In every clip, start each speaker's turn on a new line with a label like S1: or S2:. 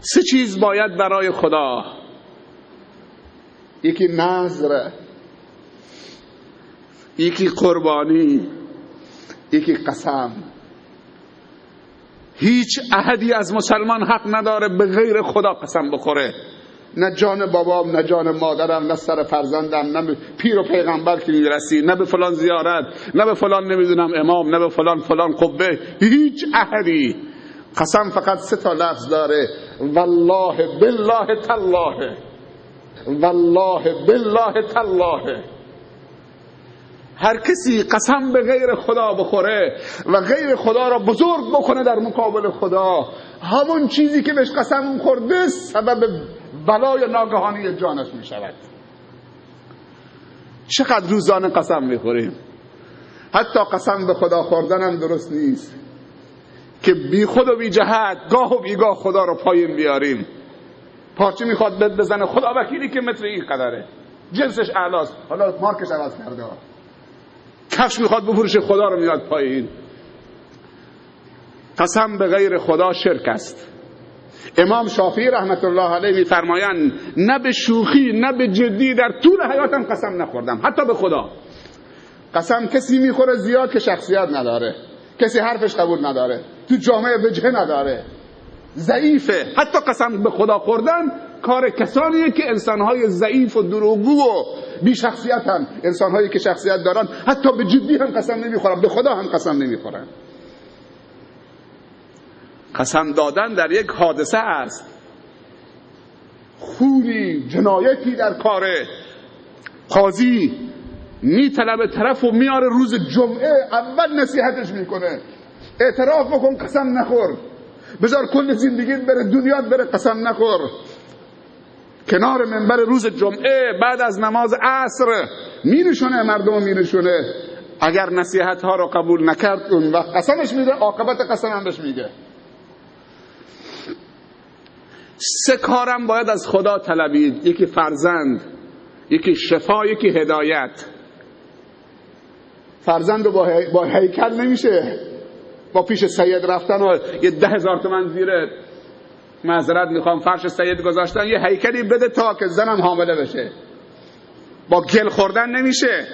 S1: 3 چیز باید برای خدا: یکی نذر، یکی قربانی، یکی قسم. هیچ احدی از مسلمان حق نداره به غیر خدا قسم بخوره. نه جان بابام، نه جان مادرم، نه سر فرزندم، نه پیر و پیغمبر که میرسی، نه به فلان زیارت، نه به فلان نمیدونم امام، نه به فلان قبه. هیچ احدی. قسم فقط 3 لفظ داره: والله بالله تالله، والله بالله تالله. هر کسی قسم به غیر خدا بخوره و غیر خدا را بزرگ بکنه در مقابل خدا، همون چیزی که بهش قسم خورده سبب بلای ناگهانی جانش می شود. چقدر روزانه قسم میخوریم؟ حتی قسم به خدا خوردن هم درست نیست که بی خود و بی جهت گاه و بیگاه خدا رو پایین بیاریم. پارچه میخواد بزنه، خدا وکیلی که متر این قدره، جنسش اعلاست، حالا مارکش عوض کرده. کفش میخواد بفروشه، خدا رو میاد پایین. قسم به غیر خدا شرک است. امام شافعی رحمت الله علیه میفرمایند نه به شوخی نه به جدی در طول حیاتم قسم نخوردم، حتی به خدا. قسم کسی میخوره زیاد که شخصیت نداره، کسی حرفش قبول نداره، تو جامعه وجهه نداره، ضعیفه. حتی قسم به خدا خوردن کار کسانیه که انسانهای ضعیف و دروغگو و بی شخصیتن. انسانهایی که شخصیت دارن حتی به جدی هم قسم نمیخورن، به خدا هم قسم نمیخورن. قسم دادن در یک حادثه است، خونی جنایتی در کاره. قاضی میطلبه طرف و میاره روز جمعه، اول نصیحتش میکنه: اعتراف بکن قسم نخور، بذار کل زندگیت بره دنیات بره، قسم نخور. کنار منبر روز جمعه بعد از نماز عصر میرشونه، مردم میرشونه. اگر نصیحت ها رو قبول نکرد اون وقت قسمش میده، عاقبت قسم هم بهش میگه. 3 کارم باید از خدا طلبید: یکی فرزند، یکی شفا، یکی هدایت. فرزند با هیکل نمیشه، با پیش سید رفتن و یه 10,000 تومان زیر معذرت میخوام فرش سید گذاشتن یه هیکلی بده تا که زنم حامله بشه. با گل خوردن نمیشه،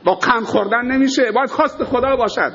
S1: با قند خوردن نمیشه، باید خواست خدا باشد.